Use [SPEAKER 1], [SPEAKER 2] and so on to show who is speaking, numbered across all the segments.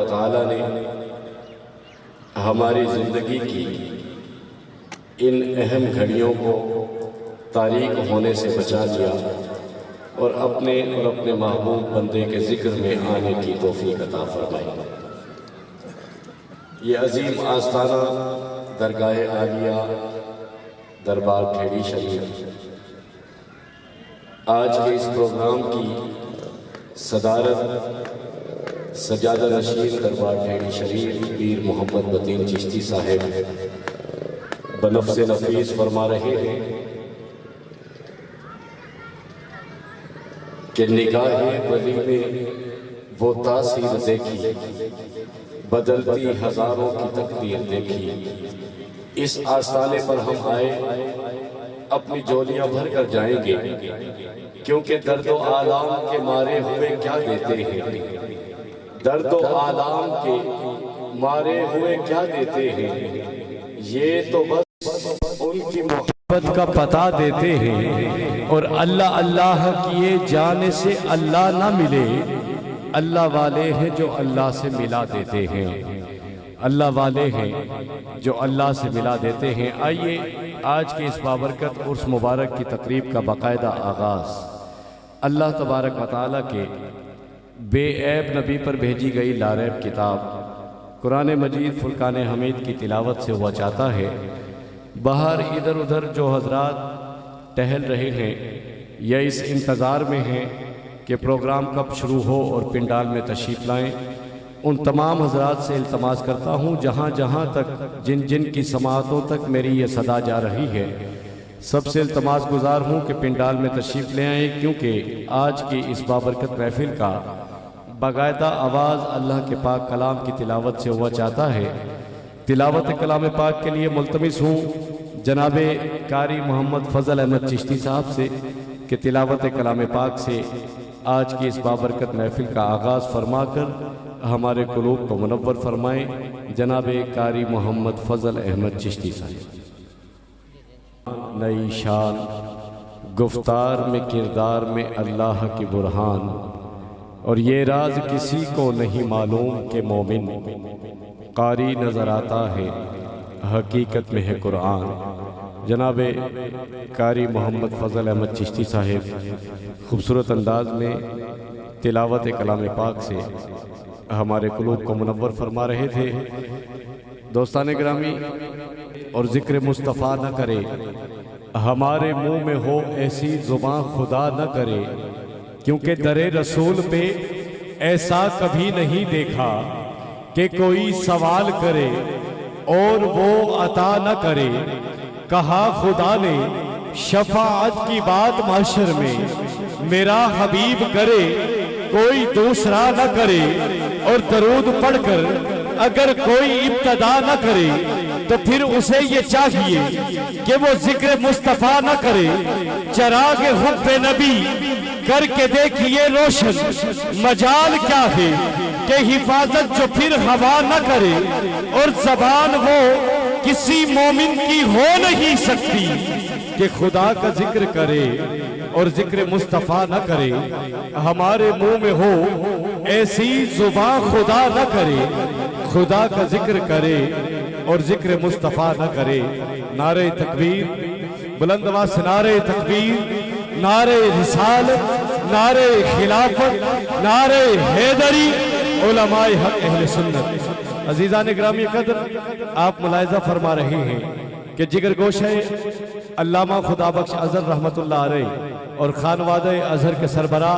[SPEAKER 1] व तआला ने हमारी ज़िंदगी की इन अहम घड़ियों को तारीक होने से बचा लिया और अपने महबूब बंदे के ज़िक्र में आने की तौफीक अता फरमाई। ये अजीम आस्ताना दरगाह आलिया दरबार खेड़ी शरीफ आज के इस प्रोग्राम की सदारत सजादा नशीन दरबार खेड़ी शरीफ पीर मोहम्मद बतीन चिश्ती साहिब बनफ्से नफीस फरमा रहे हैं कि निगाहे वली में वो तासीर देखी, बदलती हजारों की तकदीर देखी। इस आस्ताने पर हम आए, अपनी झोलियां भर कर जाएंगे, क्योंकि दर्दो आलाम के मारे हुए क्या देते हैं, दर्दो आलाम के मारे हुए क्या देते हैं, ये तो बस उनकी मोहब्बत का पता देते हैं। और अल्लाह अल्लाह किए जाने से अल्लाह ना मिले, अल्लाह वाले हैं जो अल्लाह से मिला देते हैं, अल्लाह वाले हैं जो अल्लाह से मिला देते हैं। आइए आज के इस बाबरकत उर्स मुबारक की तकरीब का बाकायदा आगाज़ अल्लाह तबारक व तआला के बेऐब नबी पर भेजी गई लारैब किताब कुरान मजीद फुरकान हमीद की तिलावत से हुआ चाहता है। बाहर इधर उधर जो हजरात टहल रहे हैं या इस इंतज़ार में हैं कि प्रोग्राम कब शुरू हो और पिंडाल में तशरीफ़ लाएँ, उन तमाम हजरात से इल्तमास करता हूँ जहाँ जहाँ तक जिन जिन की समातों तक मेरी ये सदा जा रही है, सबसे इल्तमास गुजार हूँ कि पिंडाल में तशरीफ़ ले आएँ, क्योंकि आज की इस बाबरकत महफिल का बाकायदा आवाज़ अल्लाह के पाक कलाम की तिलावत से हुआ चाहता है। तिलावत कलाम पाक के लिए मुल्तमिस हूँ जनाबे कारी मोहम्मद फ़ज़ल अहमद चिश्ती साहब से कि तिलावत कलाम पाक से आज की इस बाबरकत महफिल का आगाज़ फरमाकर हमारे क़ुलूब को मुनव्वर फरमाएँ। जनाबे कारी मोहम्मद फ़ज़ल अहमद चिश्ती साहब। नई शान गुफ्तार में किरदार में अल्लाह की बुरहान, और ये राज किसी को नहीं मालूम कि मोमिन कारी नज़र आता है हकीकत में है कुरान। जनाबे कारी मोहम्मद फ़ज़ल अहमद चिश्ती साहिब खूबसूरत अंदाज में तिलावत कलाम पाक से हमारे क़ुलूब को मुनव्वर फरमा रहे थे। दोस्तान ग्रामी, और ज़िक्र मुस्तफ़ा न करे हमारे मुँह में हो ऐसी ज़ुबान खुदा न करे, क्योंकि दरे रसूल पे ऐसा कभी नहीं देखा कि कोई सवाल करे और वो अता न करे। कहा खुदा ने शफाअत की बात माशर में, मेरा हबीब करे कोई दूसरा न करे। और दरूद पढ़कर अगर कोई इब्तदा न करे तो फिर उसे ये चाहिए कि वो जिक्र मुस्तफ़ा न करे। चराग हुब्बे नबी करके देखिए रोशन, मजाल क्या है कि हिफाजत जो फिर हवा न करे। और जबान वो किसी मोमिन की हो नहीं सकती कि खुदा का जिक्र करे और जिक्र मुस्तफ़ा न करे। हमारे मुंह में हो ऐसी जुबान खुदा न करे, खुदा का जिक्र करे और जिक्र मुस्तफ़ा न करे। नारे तकबीर, बुलंद आवाज़ से नारे तकबीर, नारे रिसाल, नारे खिलाफत, नारे हैदरी, उलमाए हक अहले सुन्नत। अजीज़ान ग्रामी कदर, आप मुलाहिज़ा फरमा रहे हैं कि जिगर गोशे अल्लामा खुदाबख्श अज़हर रहमतुल्लाह अलैह और खानवादे अज़हर के सरबरा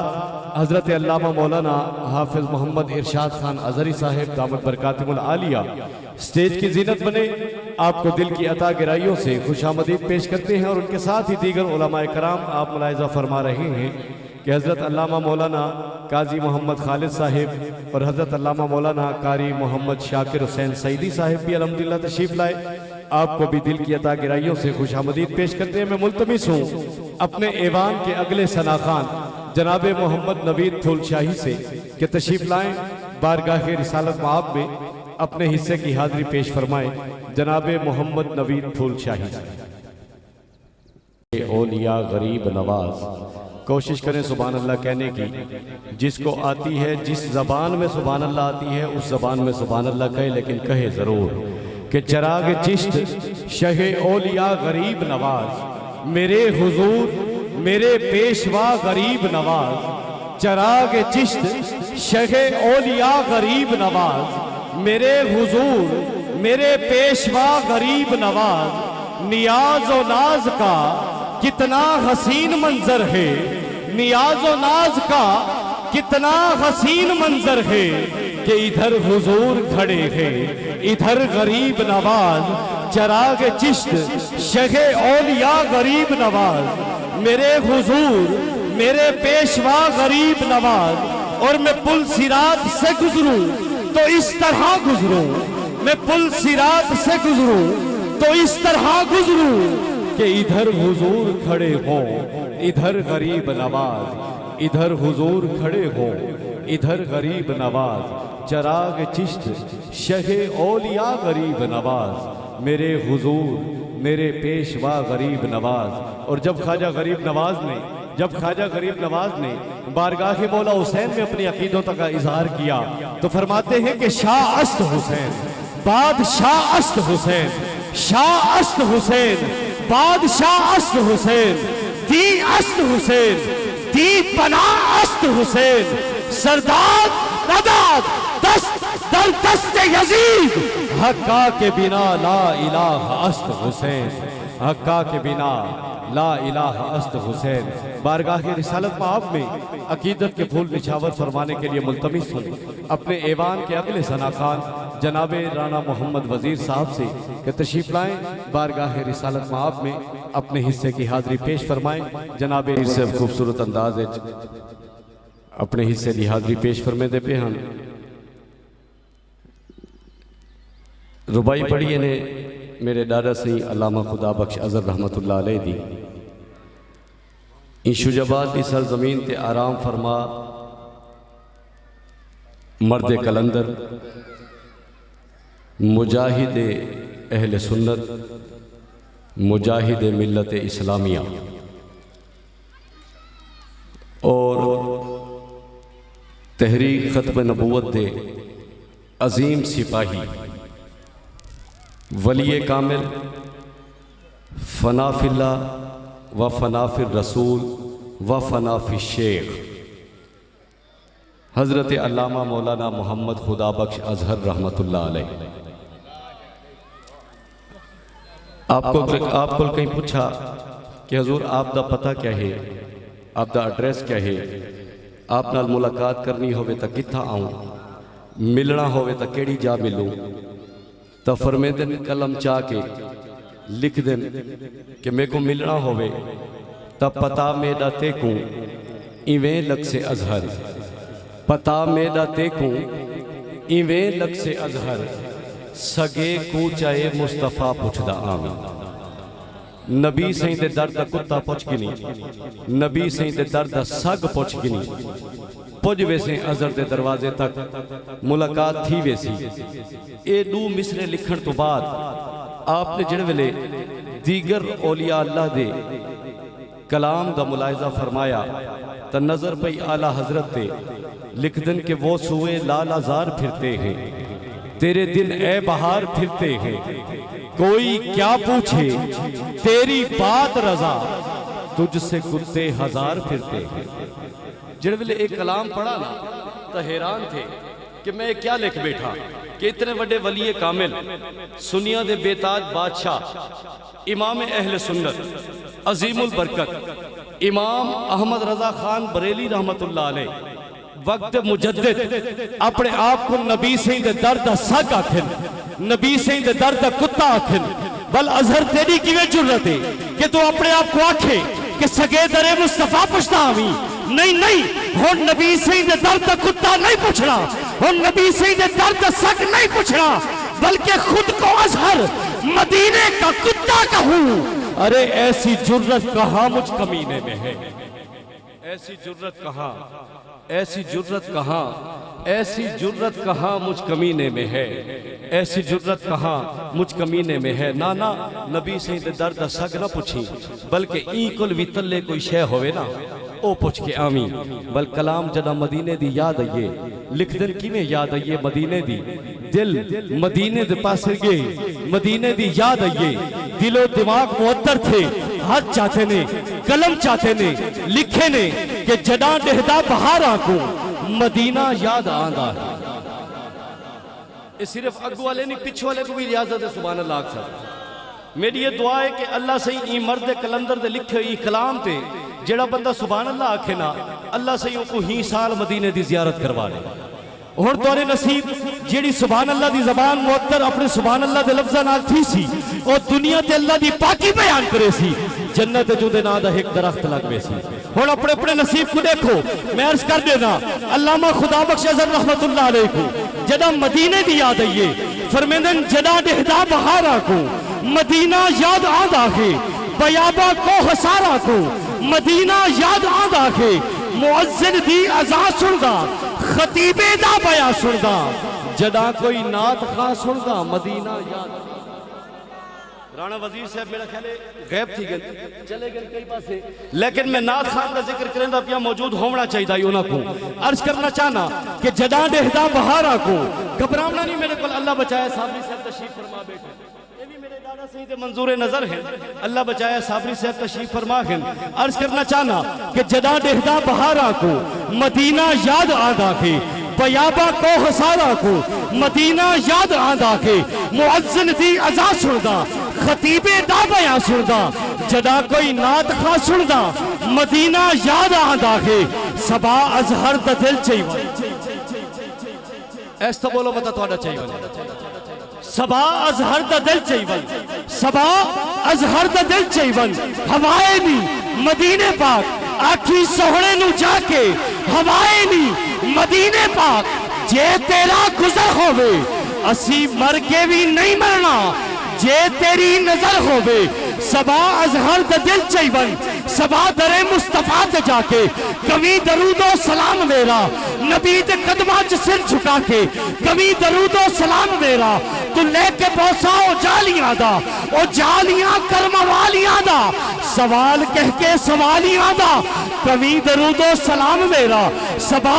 [SPEAKER 1] हज़रत अल्लामा मौलाना हाफिज़ मोहम्मद इरशाद खान अज़हरी साहिब दामत बरकातिमुल आलिया स्टेज की जीनत बने, आपको दिल की अता गिराइयों से खुशामदीद पेश करते हैं। और उनके साथ ही दीगर उलमाए कराम, आप मुलाहिज़ा फरमा रहे हैं कि हज़रत अल्लामा मौलाना काजी मोहम्मद खालिद साहिब और हज़रत अल्लामा मौलाना कारी मोहम्मद शाकिर हुसैन सईदी साहिब भी अल्हम्दुलिल्लाह तशरीफ़ लाए। आपको भी दिल की अता गिराइयों से खुशामदीद पेश करते हैं। मैं मुल्तमिस हूँ अपने ऐवान के अगले सनाखान जनाब मोहम्मद नवीद फूल शाही से कि तशरीफ़ लाएँ, बारगाह रिसालत माब में अपने हिस्से की हाज़िरी पेश फरमाएँ। जनाब मोहम्मद नवीद फूल शाही। औलिया गरीब नवाज कोशिश करें सुभान अल्लाह कहने की। जिसको आती है, जिस ज़बान में सुभान अल्लाह आती है उस ज़बान में सुभान अल्लाह कहे, लेकिन कहे ज़रूर कि चिराग चिश्त शहे औलिया गरीब नवाज, मेरे हुजूर मेरे पेशवा गरीब नवाज। चिराग चिश्त शहे औलिया गरीब नवाज, मेरे हुजूर मेरे पेशवा गरीब नवाज। नियाज और नाज का कितना हसीन मंजर है, नियाज और नाज का कितना हसीन मंजर है कि इधर हुजूर खड़े हैं इधर गरीब नवाज। चिराग चिश्त शहे औलिया गरीब नवाज, मेरे हुजूर मेरे पेशवा गरीब नवाज। और मैं पुल सिरात से गुजरूं तो इस तरह गुजरूं, मैं पुल सिरात से गुजरूं तो इस तरह गुजरूं कि इधर हुजूर खड़े हों इधर गरीब नवाज, इधर हुजूर खड़े हों इधर गरीब नवाज। चिराग चिश्त शहे औलिया गरीब नवाज, मेरे हुजूर मेरे पेशवा गरीब नवाज। और जब ख्वाजा गरीब नवाज ने बारगाह मौला हुसैन में अपनी अकीदतों का इजहार किया तो फरमाते हैं कि शाह अस्त हुसैन, बादशाह अस्त हुसैन, शाह अस्त हुसैन, बादशाह अस्त हुसैन, दी अस्त हुसैन, दी पना अस्त हुसैन। सरदार नदाद दस्त दर दस्त यजीद, हक्का के बिना ला इलाहा अस्त हुसैन, हक्का के बिना ला इलाहा अस्त हुसैन। बारगाह रिसालत माब में अकीदत के फूल निछावर फरमाने के लिए मुल्तमिस हूँ अपने ऐवान के अगले सनाखान जनाबे राना मोहम्मद वजीर साहब से कि तशरीफ लाएँ बारगाह रिसालत माब में अपने हिस्से की हाजिरी पेश फरमाएँ। जनाबे से खूबसूरत अंदाज अपने हिस्से की हाजिरी पेश फरमे दे पे हम रुबाई पढ़िए ने मेरे दादा सही अल्लामा खुदा बख्श अजहर रहमतुल्लाह अलैह दी। इन शुजबात की सरजमीन ते आराम फरमा मर्द कलंदर मुजाहिद अहले सुन्नत मुजाहिद मिल्लत इस्लामिया और तहरीक खत्म नबूवत दे अजीम सिपाही वली कामिल फनाफिल्ला व फनाफिर रसूल व फनाफि शेख हज़रत अल्लामा मौलाना मोहम्मद खुदा बख्श अजहर रहमतुल्लाह अलैह। आपको कहीं पूछा कि हजूर आप दा पता क्या है, आप दा एड्रेस क्या है, आप नाल मुलाकात करनी होवे तो कित्था आऊँ, मिलना होवे तो केड़ी जा मिलूँ, तो फरमेदन कलम चाह के लिख देन कि मेरे को मिलना होवे तब पता मेरा तेकू इवें लग से अजहर, पता मेरा तेकू इवें लग से अजहर, सगे को चाहे मुस्तफ़ा पुछदा आमी। नबी सही दे दर दा कुत्ता पुछ गिनी, नबी सही दे दर दा सग पुछ गिनी, पुज वैसे अजहर दे दरवाजे तक मुलाकात थी वैसी। ए दू मिसरे लिखण तो बाद आपने जिन वेले दीगर औलिया अल्लाह दे कलाम दा मुलाहिजा फरमाया तो नजर पई आला हजरत ते लिख दिन के वो सुए लाल आजार फिरते हैं, तेरे दिन ए बहार फिरते हैं, कोई क्या पूछे तेरी बात रजा, तुझसे कुत्ते हजार फिरते हैं। जिन वेले एक कलाम पढ़ा ना तो हैरान थे कि मैं क्या लिख बैठा कि इतने बड़े वली कामिल सुनिया दे बेताज बादशाह इमाम अहले सुन्नत अजीमुल बरकत इमाम अहमद रजा खान बरेली रहमतुल्लाह अलैह वक्त मुजद्दिद अपने आप को नबी से दर्द सग आखिन, नबी से दर्द कुत्ता आखिन। बल अजहर तेरी किवें जुर्रत है कि तू अपने आप को आखे कि सगे दरे मुस्तफा पुछता आवी। नहीं नहीं, हो नबी से दर्द कुत्ता नहीं पूछना, हो नबी से दर्द सग नहीं पूछना, बल्कि खुद को अजहर मदीने का कुत्ता कहूं। अरे ऐसी जुर्रत कहां मुझ कमीने में है, ऐसी जुर्रत कहां, ऐसी जुर्रत कहां, ऐसी जुर्रत कहां मुझ कमीने में है, ऐसी जुर्रत कहां मुझ कमीने में है। ना ना, नबी से दर्द सग ना पूछी, बल्कि ई कुल भी तल्ले कोई शय होवे ना ओ पुछ के आवी बल कलाम जदा मदीने दी याद आइए लिख दिन किवें याद आइए मदीने दी दिल मदीने दे पासे गए मदीने दी याद आइए दिलो दिमाग मुअत्तर थे हाथ चाहते ने कलम चाहते ने लिखे ने कि जदा डहदा बहारा को मदीना याद आंदा है। ये सिर्फ अगू वाले नहीं पिछ वाले को भी रियाजत है सुभान अल्लाह अक्सर। मेरी ये दुआ है कि अल्लाह सही ई मर्द कलंदर दे लिखे ई कलाम ते जेड़ा बंदा सुभान अल्लाह आखे ना अल्लाह सही को ही साल मदीने दी जियारत करवा ले। हुण तोरे नसीब जेड़ी सुभान अल्लाह दी ज़बान मुअत्तर अपने सुभान अल्लाह दे लफ्ज़ां नाल थी सी और दुनिया ते अल्लाह दी पाकी बयान करे सी जन्नत जुदे ना दा एक दरख्त लगवे सी। हुण अपने अपने नसीब को देखो। मैं अर्ज कर देना अल्लामा खुदा बख्श अज़हर रहमतुल्लाह अलैह को जदा मदीने दी याद आइए फरमेंदन जदा डहदा बहारा को मदीना याद आंदा है बयाबा को हसारा को मदीना याद आंदा है मुअज्जिन दी अज़ान सुनदा खतीबे दा बया सुनदा जदा कोई नात खां सुनदा मदीना याद। राणा वजीर साहब मेरा ख्याल गैब थी गए चले गए कई पासे लेकिन मैं नात खान का जिक्र करेंदा पिया मौजूद होना चाहिए उन्हां को अर्ज करना चाहना कि जदा डहदा बहारा को घबरावना नहीं मेरे को अल्लाह बचाया साबरी साहब तशरीफ फरमा बैठे ये भी मेरे दादा सही दे मंजूर नजर है अल्लाह बचाया साबरी साहब तशरीफ फरमा है। अर्ज करना चाहना कि जदा डहदा बहारा को मदीना याद आंदा है बयाबा को हसारा को मदीना याद आंदा के मुअज्जिन दी अज़ान सुनदा खतीबे दा बयान सुनदा जदा कोई नात खा सुनदा मदीना याद आंदा के सबा अज़हर दा दिल चाहिए ऐसा बोलो बता थोड़ा चाहिए सबा अज़हर दा दिल चाहिए सबा अज़हर दा दिल चाहिए हवाए नी मदीने पाक आखी सोहणे नु जाके हवाए नी मदीने पाक जे तेरा गुजर होवे असी मर के भी नहीं मरना जे तेरी नजर होवे सबा अज़हर दा दिल चाहिए सबा दरे मुस्तफा ते जाके कभी दरूदो सलाम मेरा नबी दे कदमां च सिर झुका के कभी दरूदो सलाम मेरा तू लेके पहुंचाओ जालियां दा ओ जालियां कर्म वालियां दा सवाल कह के सवालियां दा कभी दरूदो सलाम मेरा सबा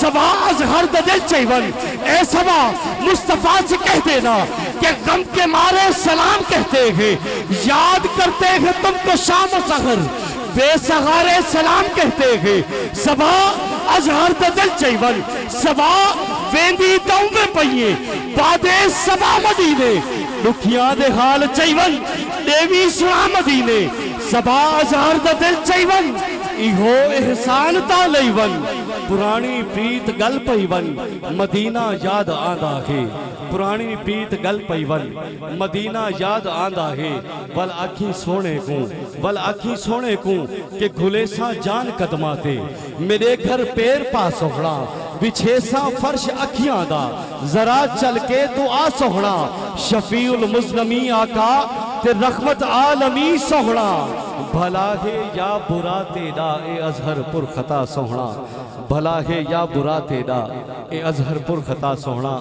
[SPEAKER 1] सबा अज़हर दा दिल चाहिए ए सबा मुस्तफा से कह देना कि गम के मारे सलाम कहते हैं याद करते हैं तुमको शाम सहर बेसहारे सलाम कहते हैं सबा अज़हर दा दिल चाहिए सबा वेंदी दौवे पईए बादे सबा मदीने दुखियां दे हाल चाहिए देवी सुना मदीने सबा अज़हर दा दिल चाहिए इहो एहसान ता लईवन पुरानी प्रीत गल पईवन मदीना याद आंदा है पुरानी प्रीत गल पईवन मदीना याद आंदा है वल आखी सोने को वल आखी सोने को के घुलेसा जान कदमाते मेरे घर पैर पा सोहना बिछेसा फर्श अखियां दा जरा चल के तू आ सोहना शफीउल मुज़लमी आका ते रहमत आलमी सोहना भला है या बुरा तेरा ए अज़हर पुर खता सोहना भला है या बुरा तेरा ए अज़हर पुर खता सोहना।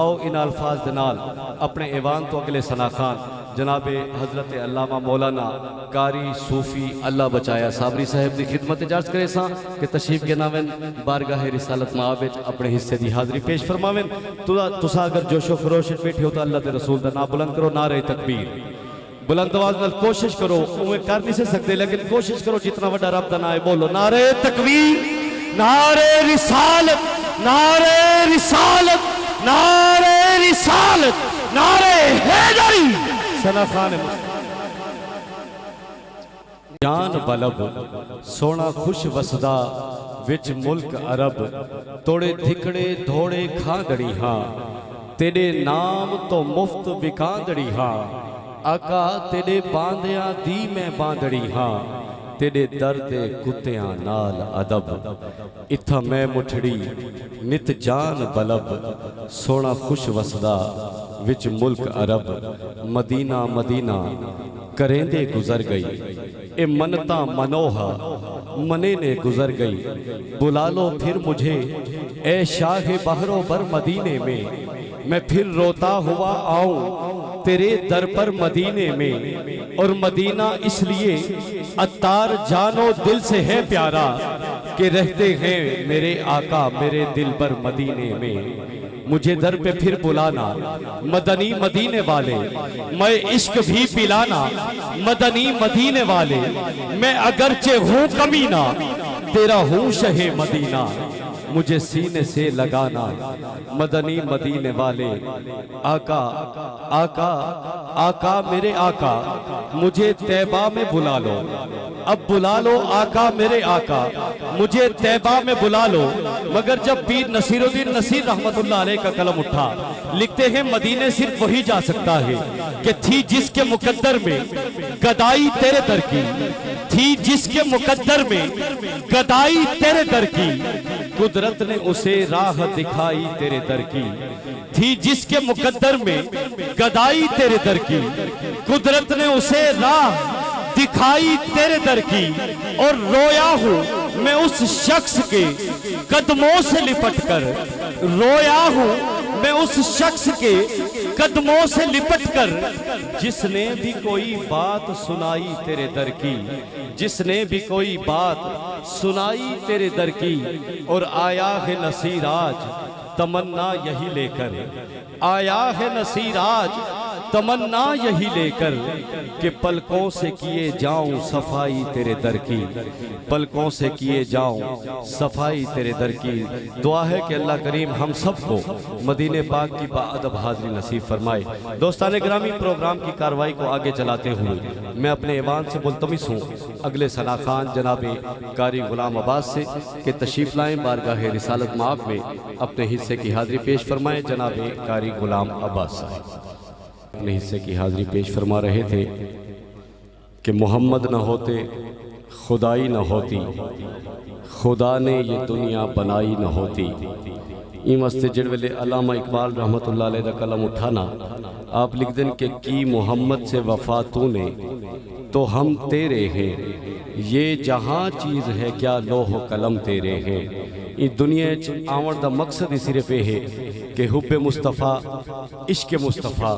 [SPEAKER 1] और इन अल्फाज दे नाल अपने ऐवान तो अगले सना खान जनाब हजरत अल्लामा मौलाना कारी सूफी अल्लाह बचाया साबरी साहब की खिदमत इजाज़ करे सा कि तशरीफ के नावें बारगाह रिसालत माब अपने हिस्से की हाज़री पेश फरमावें। तुसा अगर जोशो खरोश बैठे हो तो अल्लाह के रसूल का नाम बुलंद करो नारे तकबीर बुलंद आवाज में कोशिश करो उन्हें कर नहीं सकते लेकिन कोशिश करो जितना बड़ा रब का नाम है बोलो नारे तकबीर नारे रिसालत नारे रिसालत नारे रिसालत नारे हैदरी सना खान जान बलब सोना खुश वसदा विच मुल्क अरब तोड़े थिकड़े धोड़े खांदड़ी हाँ तेरे नाम तो मुफ्त बिकांदड़ी हाँ आका तेरे बांधिया दी मैं बांधड़ी हाँ तेरे दर्द कुत्तियां नाल अदब इत्था मैं मुठड़ी नित जान बलब सोना खुश वसदा विच मुल्क अरब मदीना मदीना करेंदे गुजर गई ए मनता मनोहा मने ने गुजर गई बुला लो फिर मुझे ए शाह बहरो बर मदीने में मैं फिर रोता हुआ आऊं तेरे दर पर मदीने में और मदीना इसलिए अत्तार जानो दिल से है प्यारा कि रहते हैं मेरे आका मेरे दिल पर मदीने में। मुझे दर पे फिर बुलाना मदनी मदीने वाले, मैं इश्क भी पिलाना मदनी मदीने वाले। मैं अगरचे हूँ कमीना तेरा हूँ शहे मदीना, मुझे सीने से लगाना मदनी मदीने वाले। आका आका आका मेरे आका मुझे तैबा में बुला लो, अब बुला लो आका मेरे आका मुझे तैबा में बुला लो। मगर जब पीर नसीरुद्दीन नसीर रहमतुल्लाह अलैह का कलम उठा, लिखते हैं मदीने सिर्फ वही जा सकता है कि थी जिसके मुकद्दर में गदाई तेरे दर की, थी जिसके मुकद्दर में गदाई तेरे दर की, कुदरत ने उसे राह दिखाई तेरे दर की। थी जिसके मुकद्दर में गदाई तेरे दर की, कुदरत ने उसे राह दिखाई तेरे दर की। और रोया हूं मैं उस शख्स के कदमों से लिपट कर, रोया हूं मैं उस शख्स के कदमों से लिपट कर, जिसने भी कोई बात सुनाई तेरे दर की, जिसने भी कोई बात सुनाई तेरे दर की। और आया है नसीर आज तमन्ना यही लेकर, आया है नसीर आज तमन्ना यही लेकर कि पलकों से किए जाऊं सफाई तेरे दर की, पलकों से किए जाऊं सफाई तेरे दर की। दुआ है कि अल्लाह करीम हम सबको मदीने पाक की बाअदब हाज़िरी नसीब फरमाए। दोस्तान ग्रामी, प्रोग्राम की कार्रवाई को आगे चलाते हुए मैं अपने ऐवान से मुल्तमिस हूँ अगले सना खान जनाब कारी गुलाम अब्बास से कि तशरीफ़ लाएँ बारगाह रिसालत माब में अपने हिस्से की हाज़िरी पेश फरमाएँ। जनाब कारी गुलाम अब्बास साहब अपने हिस्से की हाज़िरी पेश फरमा रहे थे कि मोहम्मद न होते खुदाई न होती, खुदा ने ये दुनिया बनाई न होती। ई मस्ते जिड़ वेले अल्लामा इकबाल रहमतुल्लाह अलैह दा कलम उठाना आप लिख दें कि की मोहम्मद से वफा तूने तो हम तेरे हैं, ये जहाँ चीज़ है क्या लोह कलम तेरे हैं। इस दुनिया आवन का मकसद ही सिर्फ ये है कि हुब्बे मुस्तफ़ा इश्क मुस्तफ़ा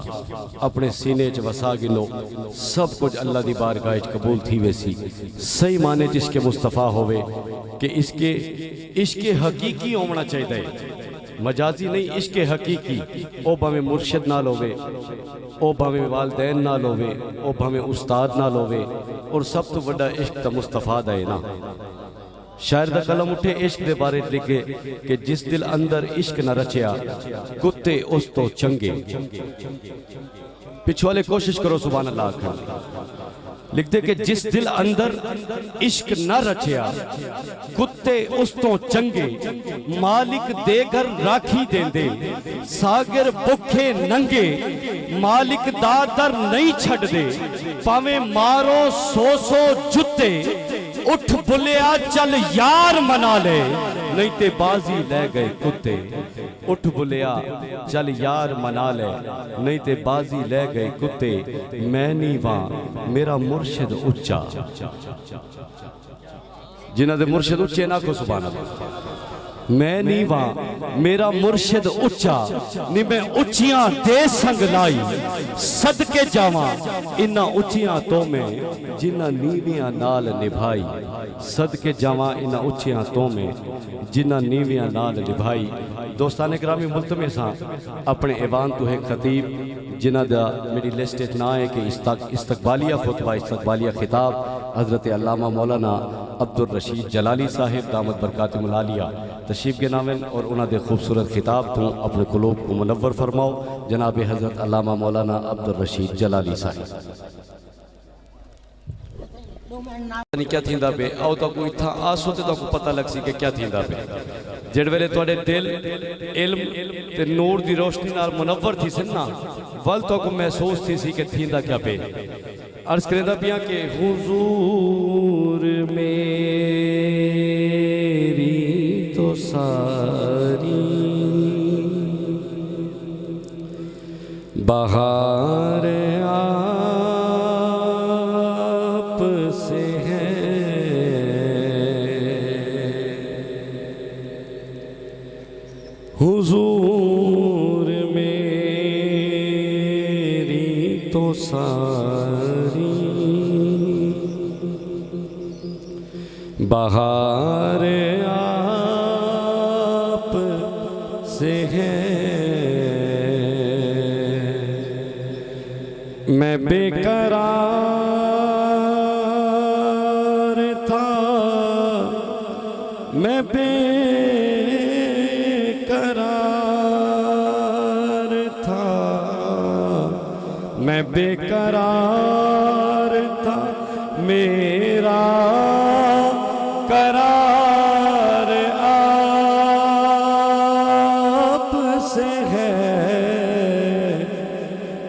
[SPEAKER 1] अपने सीने च वसा गिलो, सब कुछ अल्लाह दी बारगाह च कबूल थी वैसी। सही माने जिसके मुस्तफ़ा होवे कि इसके इश्क हकीकी होना चाहिए, मजाजी नहीं, इश्क हकीकी। ओ भावे मुर्शिद नाल होवे, ओ भावे वालदैन नाल होवे, ओ भावे उस्ताद नाल होवे, और सब तो बड़ा इश्क तो मुस्तफ़ा दा है ना। शायर दा कलम उठे इश्क दे बारे लिखे कि जिस दिल अंदर इश्क न रचिया कुत्ते उस तो चंगे। पिछवाले कोशिश करो सुभान अल्लाह आखिर। लिखते कि जिस दिल अंदर इश्क न रचिया कुत्ते उस तो चंगे, मालिक देकर राखी देंदे सागर भुखे नंगे, मालिक दा दर नहीं छड़ दे पावे मारो सो जुत्ते, उठ बुलिया चल यार मना ले नहीं ते बाजी ले गए कुत्ते, उठ बुलिया चल यार मना ले नहीं ते बाजी ले गए कुत्ते। मैं नहीं वहां मेरा मुर्शिद उच्चा, जिन्हां दे मुर्शिद उच्चे ना को सुभान अल्लाह। मैं नहीं वहां मेरा मुर्शिद उच्चा, नी मैं उच्चियां दे संग लाई, सदके जावा इन्ना उच्चियां तो मैं जिन्ना नीवियां नाल निभाई, सदके जावा इन्ना उच्चियां तो मैं जिन्ना नीवियां नाल निभाई। दोस्तान ग्रामी मुल्तमिस अपने ऐवान तो है खतीब जिन्हां दा मेरी लिस्ट ना है कि इस्तकबालिया खुतबा इस्तकबालिया खिताब हज़रत अल्लामा मौलाना अब्दुल रशीद जलाली साहिब दामद बरकातुहुल आलिया तशरीफ़ के नामन, और उन्होंने खूबसूरत खिताब तो अपने कुलूब को मुनव्वर फरमाओ जनाब हज़रत अल्लामा मौलाना अब्दुल रशीद जलाली साहिब। क्या थींदा पे आओ तो कोई था आसो ते तो पता लग सी कि क्या थींदा पे। जिड़ वेले तुहाडे दिल इल्म ते नूर दी रोशनी नाल मुनव्वर थी सन ना, वल तो को महसूस थी सी कि थींदा क्या पे। अर्ज करेंदा पिया कि हुजूर मेरी तो सारी बहार आप से है, हुजूर मेरी तो सारी बहार आप से है। मैं बेकरार था, मैं बेकरार था, मैं बेकरार था, मेरा करार आप से है।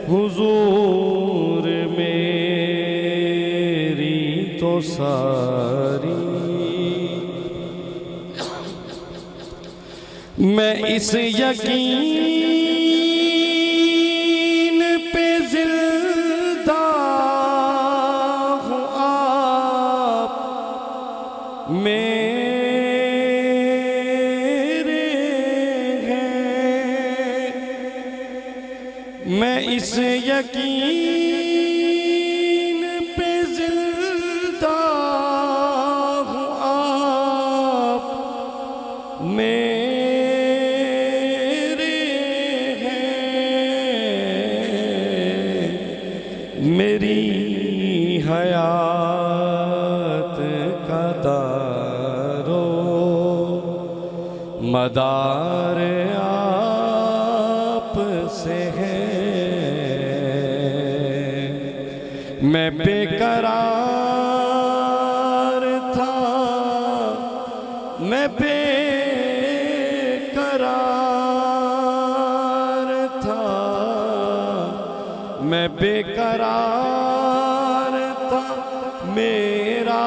[SPEAKER 1] हुजूर मेरी तो सारी, मैं इस यकीन पे जिंदा हूँ, आप मेरे हैं। मैं इस यकीन पे जिंदा हूँ, आप मेरे हैं। मेरी हयात का दारो मदार आप से है। मैं बेकरार था, मैं बेकरार था, मैं बेकरार था, मेरा